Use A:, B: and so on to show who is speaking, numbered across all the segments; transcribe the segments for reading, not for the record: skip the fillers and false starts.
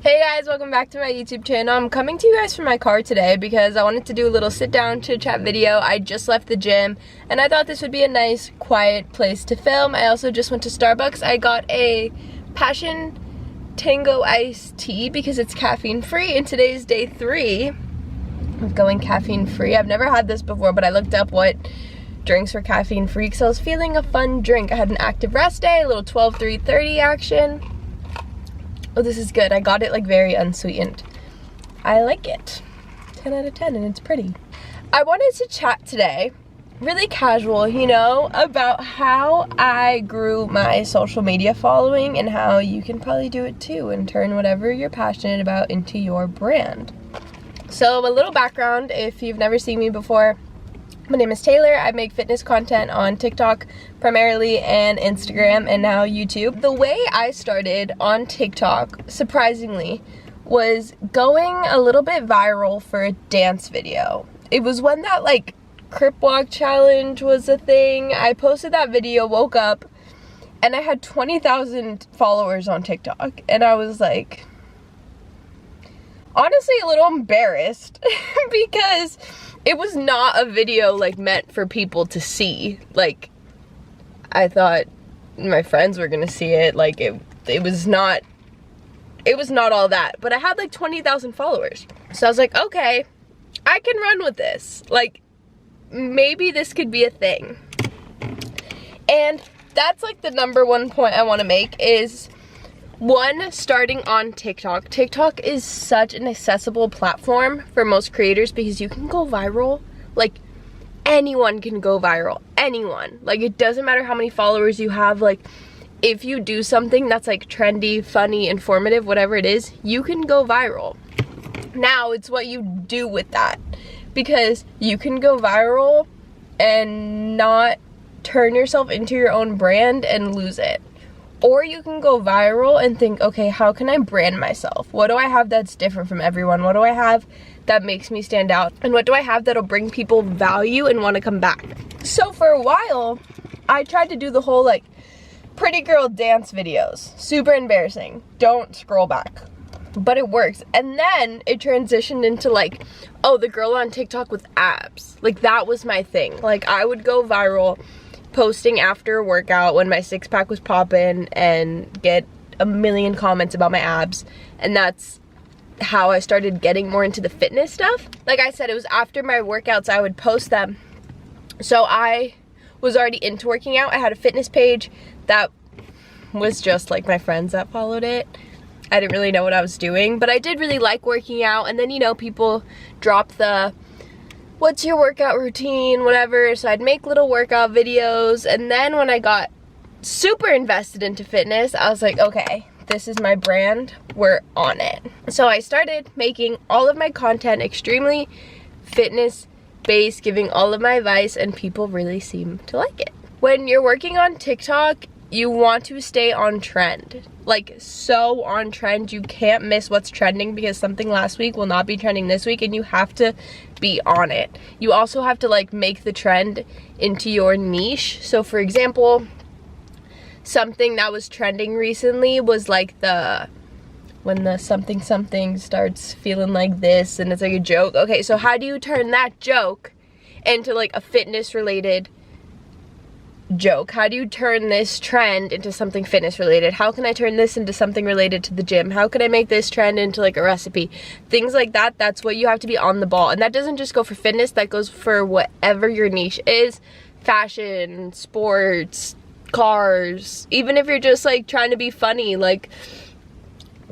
A: Hey guys, welcome back to my YouTube channel. I'm coming to you guys from my car today because I wanted to do a little sit down chit chat video. I just left the gym and I thought this would be a nice quiet place to film. I also just went to Starbucks. I got a Passion Tango iced tea because it's caffeine free, and today's day 3 of going caffeine free. I've never had this before, but I looked up what drinks were caffeine free because I was feeling a fun drink. I had an active rest day, a little 12-3-30 action. Oh, this is good. I got it like very unsweetened. I like it. 10 out of 10, and it's pretty. I wanted to chat today, really casual, you know, about how I grew my social media following and how you can probably do it too and turn whatever you're passionate about into your brand. So a little background, if you've never seen me before, my name is Taylor. I make fitness content on TikTok primarily and Instagram and now YouTube. The way I started on TikTok, surprisingly, was going a little bit viral for a dance video. It was when that like crip walk challenge was a thing. I posted that video, woke up, and I had 20,000 followers on TikTok. And I was like, honestly a little embarrassed because it was not a video like meant for people to see. Like, I thought my friends were gonna see it. Like it was not all that, but I had like 20,000 followers. So I was like, okay, I can run with this. Like, maybe this could be a thing. And that's like the #1 point I want to make is, one, starting on TikTok. TikTok is such an accessible platform for most creators because you can go viral. Like, anyone can go viral. Anyone. Like, it doesn't matter how many followers you have. Like, if you do something that's like trendy, funny, informative, whatever it is, you can go viral. Now, it's what you do with that. Because you can go viral and not turn yourself into your own brand and lose it. Or you can go viral and think, okay, how can I brand myself? What do I have that's different from everyone? What do I have that makes me stand out? And what do I have that'll bring people value and want to come back? So for a while, I tried to do the whole like pretty girl dance videos. Super embarrassing. Don't scroll back. But it works. And then it transitioned into like, oh, the girl on TikTok with abs. Like, that was my thing. Like, I would go viral posting after a workout when my six-pack was popping and get a million comments about my abs. And that's how I started getting more into the fitness stuff. Like I said, it was after my workouts I would post them. So I was already into working out. I had a fitness page that was just like my friends that followed it. I didn't really know what I was doing, but I did really like working out. And then, you know, people drop the what's your workout routine, whatever. So I'd make little workout videos. And then when I got super invested into fitness, I was like, okay, this is my brand, we're on it. So I started making all of my content extremely fitness based, giving all of my advice, and people really seem to like it. When you're working on TikTok, you want to stay on trend. Like, so on trend. You can't miss what's trending because something last week will not be trending this week, and you have to be on it. You also have to like make the trend into your niche. So for example, something that was trending recently was like when the something starts feeling like this and it's like a joke. Okay, so how do you turn that joke into like a fitness related joke? How do you turn this trend into something fitness related? How can I turn this into something related to the gym? How can I make this trend into like a recipe? Things like that. That's what you have to be on the ball. And that doesn't just go for fitness, that goes for whatever your niche is. Fashion, sports, cars, even if you're just like trying to be funny, like,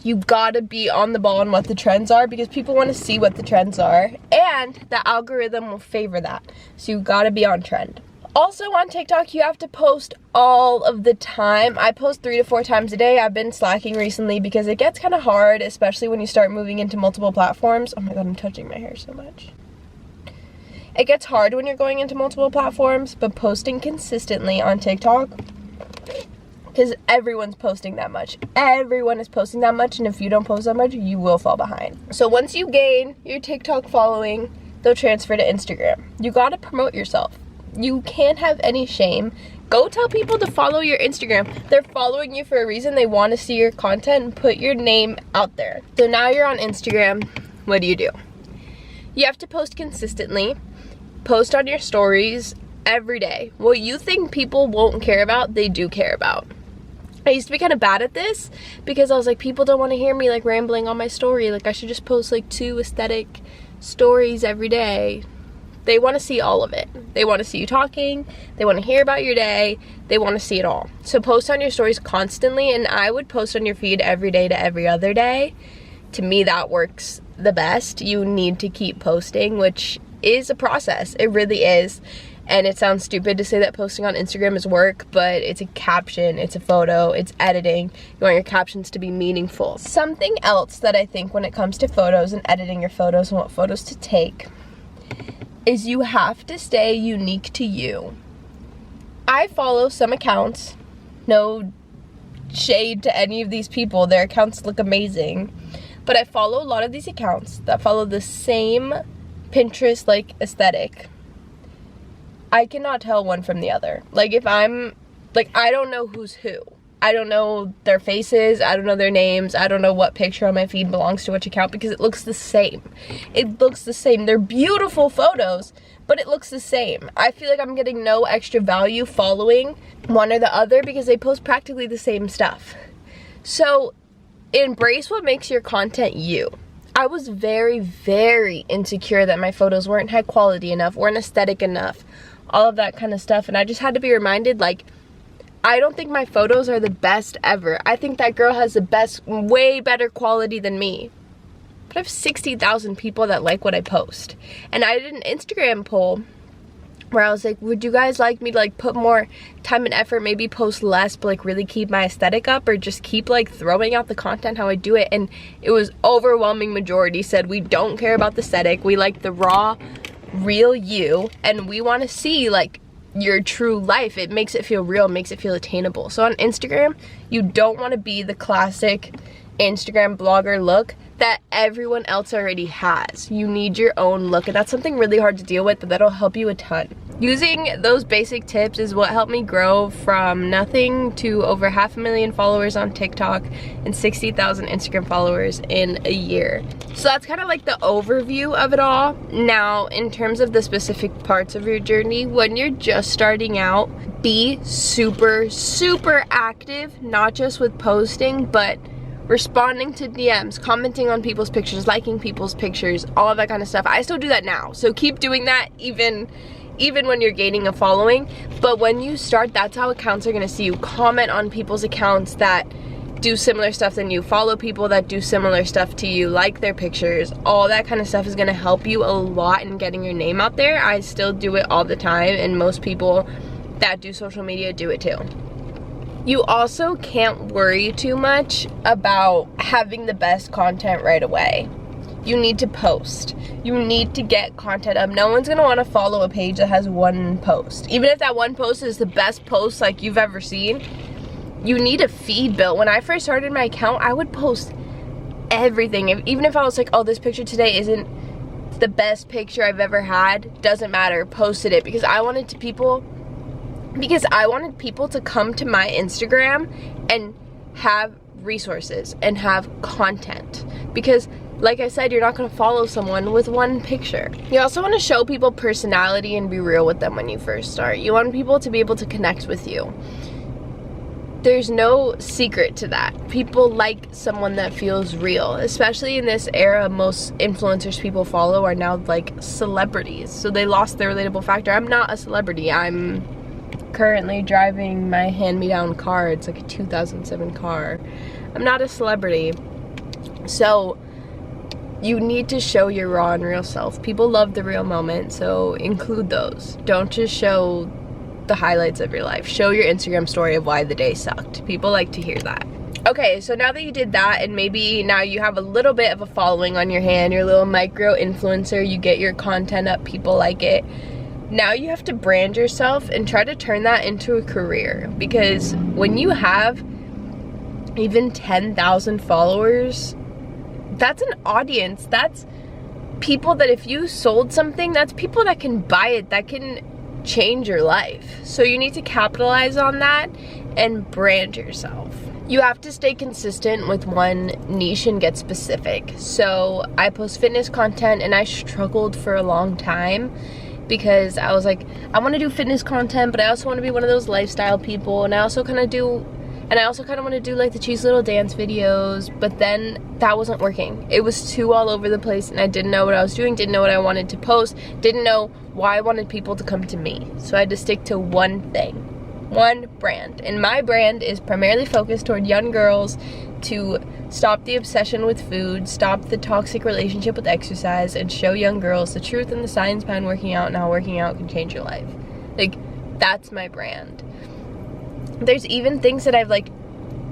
A: you gotta be on the ball on what the trends are because people want to see what the trends are, and the algorithm will favor that. So you gotta be on trend. Also on TikTok, you have to post all of the time. I post 3 to 4 times a day. I've been slacking recently because it gets kind of hard, especially when you start moving into multiple platforms. Oh my god, I'm touching my hair so much. It gets hard when you're going into multiple platforms, but posting consistently on TikTok, because everyone's posting that much. Everyone is posting that much, and if you don't post that much, you will fall behind. So once you gain your TikTok following, they'll transfer to Instagram. You gotta promote yourself. You can't have any shame Go tell people to follow your Instagram. They're following you for a reason. They want to see your content and put your name out there. So now you're on Instagram. What do? You have to post consistently. Post on your stories every day. What you think people won't care about, they do care about. I used to be kind of bad at this because I was like, people don't want to hear me like rambling on my story. Like I should just post like 2 aesthetic stories every day. They want to see all of it. They want to see you talking. They want to hear about your day. They want to see it all. So post on your stories constantly, and I would post on your feed every day to every other day. To me, that works the best. You need to keep posting, which is a process. It really is. And it sounds stupid to say that posting on Instagram is work, but it's a caption, it's a photo, it's editing. You want your captions to be meaningful. Something else that I think when it comes to photos and editing your photos and what photos to take is you have to stay unique to you. I follow some accounts, no shade to any of these people, their accounts look amazing, but I follow a lot of these accounts that follow the same Pinterest like aesthetic. I cannot tell one from the other. Like if I'm, like I don't know who's who. I don't know their faces, I don't know their names, I don't know what picture on my feed belongs to which account because it looks the same. It looks the same. They're beautiful photos, but it looks the same. I feel like I'm getting no extra value following one or the other because they post practically the same stuff. So embrace what makes your content you. I was very, very insecure that my photos weren't high quality enough, weren't aesthetic enough, all of that kind of stuff. And I just had to be reminded, like, I don't think my photos are the best ever. I think that girl has the best, way better quality than me. But I have 60,000 people that like what I post. And I did an Instagram poll where I was like, would you guys like me to like put more time and effort, maybe post less, but like really keep my aesthetic up, or just keep like throwing out the content how I do it? And it was overwhelming majority said we don't care about the aesthetic, we like the raw, real you, and we want to see like your true life. It makes it feel real, makes it feel attainable. So on Instagram, you don't want to be the classic Instagram blogger look that everyone else already has. You need your own look, and that's something really hard to deal with, but that'll help you a ton. Using those basic tips is what helped me grow from nothing to over 500,000 followers on TikTok and 60,000 Instagram followers in a year. So that's kind of like the overview of it all. Now, in terms of the specific parts of your journey, when you're just starting out, be super, super active, not just with posting, but responding to DMs, commenting on people's pictures, liking people's pictures, all of that kind of stuff. I still do that now, so keep doing that even when you're gaining a following. But when you start, that's how accounts are gonna see you. Comment on people's accounts that do similar stuff than you, follow people that do similar stuff to you, like their pictures. All that kind of stuff is gonna help you a lot in getting your name out there. I still do it all the time, and most people that do social media do it too. You also can't worry too much about having the best content right away. You need to post. You need to get content up. No one's gonna wanna follow a page that has one post. Even if that one post is the best post like you've ever seen, you need a feed built. When I first started my account, I would post everything. Even if I was like, oh, this picture today isn't the best picture I've ever had, doesn't matter, posted it, because I wanted people to come to my Instagram and have resources and have content. Because like I said, you're not gonna follow someone with one picture. You also wanna show people personality and be real with them when you first start. You want people to be able to connect with you. There's no secret to that. People like someone that feels real, especially in this era. Most influencers people follow are now like celebrities, so they lost their relatable factor. I'm not a celebrity. I'm currently driving my hand-me-down car. It's like a 2007 car. I'm not a celebrity. So you need to show your raw and real self. People love the real moment, so include those. Don't just show the highlights of your life. Show your Instagram story of why the day sucked. People like to hear that. Okay, so now that you did that, and maybe now you have a little bit of a following on your hand, you're a little micro influencer, you get your content up, people like it. Now you have to brand yourself and try to turn that into a career, because when you have even 10,000 followers, that's an audience. That's people that if you sold something, that's people that can buy it, that can change your life. So you need to capitalize on that and brand yourself. You have to stay consistent with one niche and get specific. So I post fitness content, and I struggled for a long time because I was like, I want to do fitness content, but I also want to be one of those lifestyle people, and I also kind of want to do like the cheesy little dance videos, but then that wasn't working. It was too all over the place, and I didn't know what I was doing, didn't know what I wanted to post, didn't know why I wanted people to come to me. So I had to stick to one thing, one brand. And my brand is primarily focused toward young girls to stop the obsession with food, stop the toxic relationship with exercise, and show young girls the truth and the science behind working out and how working out can change your life. Like, that's my brand. There's even things that I've like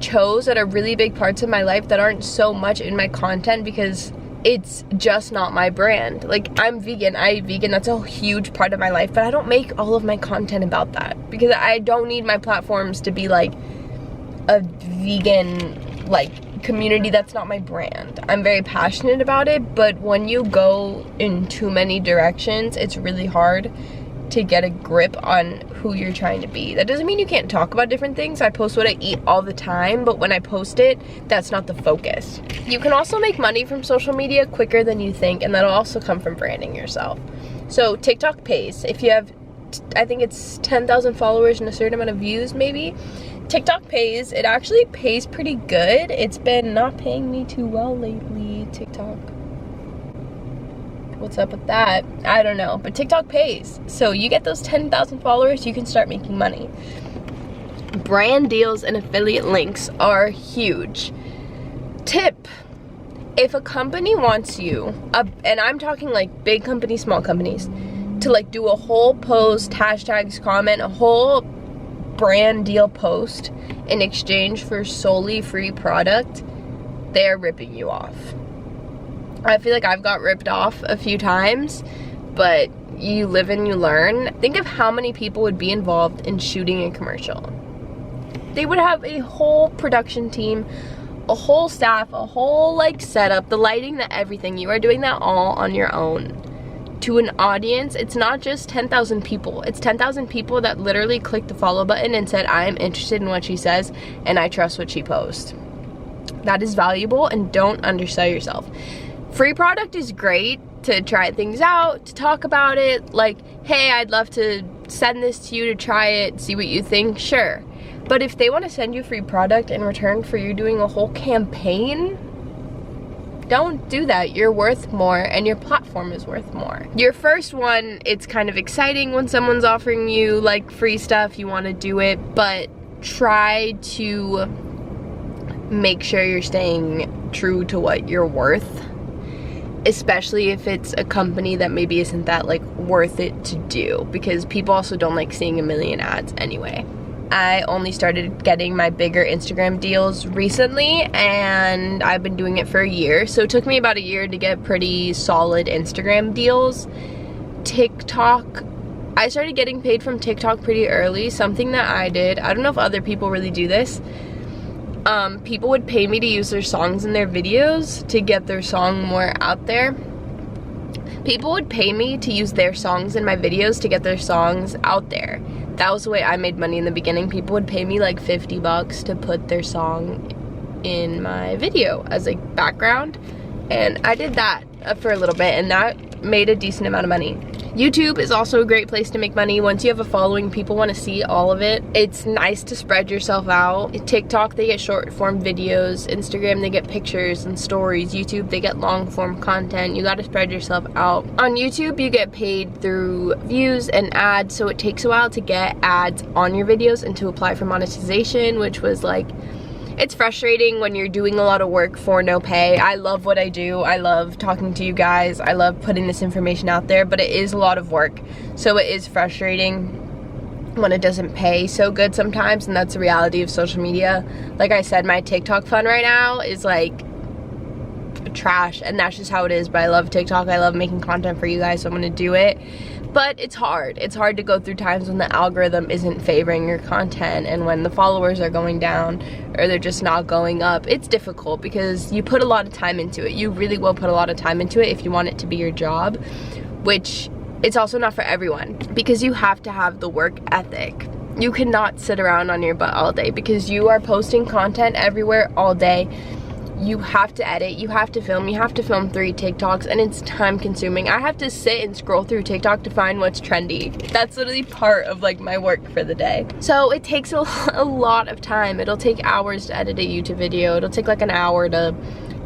A: chose that are really big parts of my life that aren't so much in my content because it's just not my brand. Like, I'm vegan, I eat vegan, that's a huge part of my life, but I don't make all of my content about that because I don't need my platforms to be like a vegan like community. That's not my brand. I'm very passionate about it, but when you go in too many directions, it's really hard to get a grip on who you're trying to be. That doesn't mean you can't talk about different things. I post what I eat all the time, but when I post it, that's not the focus. You can also make money from social media quicker than you think, and that'll also come from branding yourself. So TikTok pays. If you have, I think it's 10,000 followers and a certain amount of views maybe, TikTok pays. It actually pays pretty good. It's been not paying me too well lately, TikTok. What's up with that? I don't know, but TikTok pays. So you get those 10,000 followers, you can start making money. Brand deals and affiliate links are huge. Tip: if a company wants you, and I'm talking like big companies, small companies, to like do a whole post, hashtags, comment, a whole brand deal post in exchange for solely free product, they're ripping you off. I feel like I've got ripped off a few times, but you live and you learn. Think of how many people would be involved in shooting a commercial. They would have a whole production team, a whole staff, a whole like setup, the lighting, the everything. You are doing that all on your own. To an audience, it's not just 10,000 people. It's 10,000 people that literally clicked the follow button and said, I am interested in what she says and I trust what she posts. That is valuable, and don't undersell yourself. Free product is great to try things out, to talk about it, like, hey, I'd love to send this to you to try it, see what you think, sure. But if they want to send you free product in return for you doing a whole campaign, don't do that. You're worth more, and your platform is worth more. Your first one, it's kind of exciting when someone's offering you like free stuff, you want to do it, but try to make sure you're staying true to what you're worth. Especially if it's a company that maybe isn't that like worth it to do, because people also don't like seeing a million ads anyway. I only started getting my bigger Instagram deals recently, and I've been doing it for a year, so it took me about a year to get pretty solid Instagram deals. TikTok, I started getting paid from TikTok pretty early, something that I did. I don't know if other people really do this. People would pay me to use their songs in their videos to get their song more out there. People would pay me to use their songs in my videos to get their songs out there. That was the way I made money in the beginning. People would pay me like 50 bucks to put their song in my video as like background. And I did that for a little bit, and that made a decent amount of money. YouTube is also a great place to make money. Once you have a following, people want to see all of it. It's nice to spread yourself out. TikTok, they get short form videos. Instagram, they get pictures and stories. YouTube, they get long form content. You got to spread yourself out. On YouTube, you get paid through views and ads, so it takes a while to get ads on your videos and to apply for monetization, which was like, it's frustrating when you're doing a lot of work for no pay. I love what I do. I love talking to you guys. I love putting this information out there, but it is a lot of work. So it is frustrating when it doesn't pay so good sometimes, and that's the reality of social media. Like I said, my TikTok fund right now is like trash, and that's just how it is, but I love TikTok. I love making content for you guys, so I'm gonna do it. But it's hard. It's hard to go through times when the algorithm isn't favoring your content, and when the followers are going down or they're just not going up. It's difficult because you put a lot of time into it. You really will put a lot of time into it if you want it to be your job, which it's also not for everyone, because you have to have the work ethic. You cannot sit around on your butt all day, because you are posting content everywhere all day. You have to edit, you have to film 3 TikToks, and it's time consuming. I have to sit and scroll through TikTok to find what's trendy. That's literally part of like my work for the day. So it takes a lot of time. It'll take hours to edit a YouTube video. It'll take like an hour to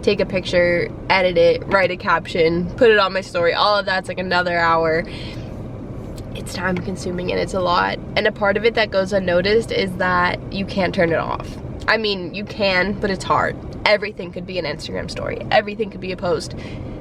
A: take a picture, edit it, write a caption, put it on my story. All of that's like another hour. It's time consuming and it's a lot. And a part of it that goes unnoticed is that you can't turn it off. I mean, you can, but it's hard. Everything could be an Instagram story. Everything could be a post.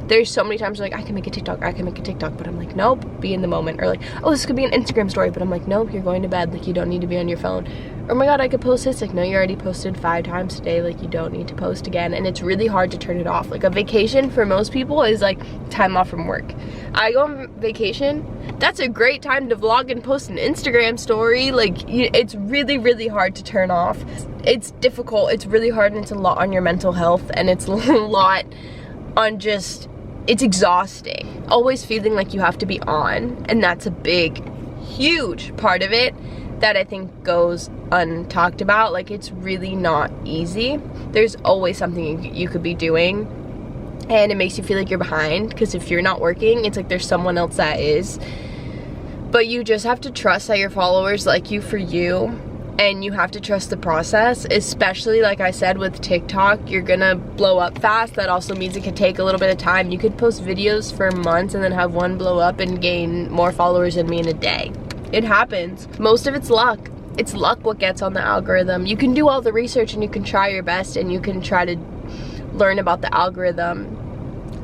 A: There's so many times like, I can make a TikTok, but I'm like, nope, be in the moment. Or like, oh, this could be an Instagram story, but I'm like, nope, you're going to bed, like you don't need to be on your phone. Oh my god, I could post this, like, no, you already posted 5 times today, like you don't need to post again. And it's really hard to turn it off. Like a vacation for most people is like time off from work. I go on vacation, that's a great time to vlog and post an Instagram story. Like, it's really, really hard to turn off. It's difficult, it's really hard, and it's a lot on your mental health, and it's a lot on just, it's exhausting. Always feeling like you have to be on, and that's a big, huge part of it that I think goes untalked about. Like, it's really not easy. There's always something you could be doing, and it makes you feel like you're behind, because if you're not working, it's like there's someone else that is. But you just have to trust that your followers like you for you, and you have to trust the process. Especially, like I said, with TikTok, you're gonna blow up fast. That also means it could take a little bit of time. You could post videos for months and then have one blow up and gain more followers than me in a day. It happens. Most of it's luck. It's luck what gets on the algorithm. You can do all the research and you can try your best and you can try to learn about the algorithm.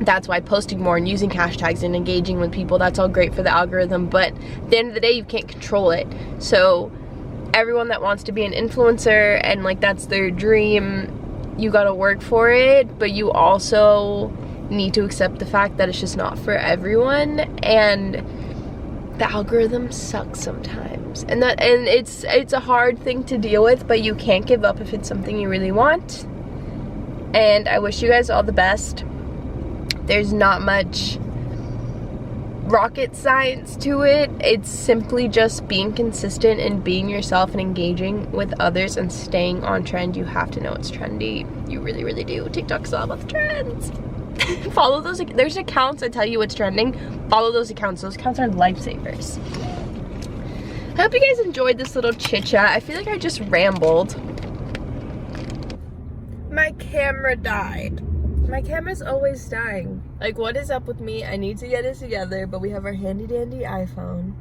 A: That's why posting more and using hashtags and engaging with people, that's all great for the algorithm, but at the end of the day, you can't control it. So everyone that wants to be an influencer and like that's their dream, you gotta work for it, but you also need to accept the fact that it's just not for everyone, and the algorithm sucks sometimes, and it's a hard thing to deal with, but you can't give up if it's something you really want. And I wish you guys all the best. There's not much rocket science to it. It's simply just being consistent and being yourself and engaging with others and staying on trend. You have to know it's trendy. You really, really do. TikTok's all about the trends. Follow those. There's accounts that tell you what's trending. Follow those accounts. Those accounts are lifesavers. I hope you guys enjoyed this little chit chat. I feel like I just rambled. My camera died. My camera's always dying. Like, what is up with me? I need to get it together, but we have our handy dandy iPhone.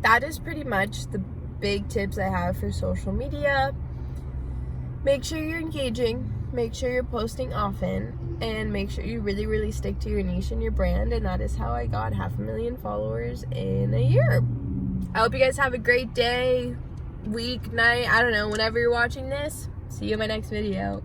A: That is pretty much the big tips I have for social media. Make sure you're engaging, make sure you're posting often, and make sure you really, really stick to your niche and your brand. And that is how I got 500,000 followers in a year. I hope you guys have a great day, week, night, I don't know, whenever you're watching this. See you in my next video.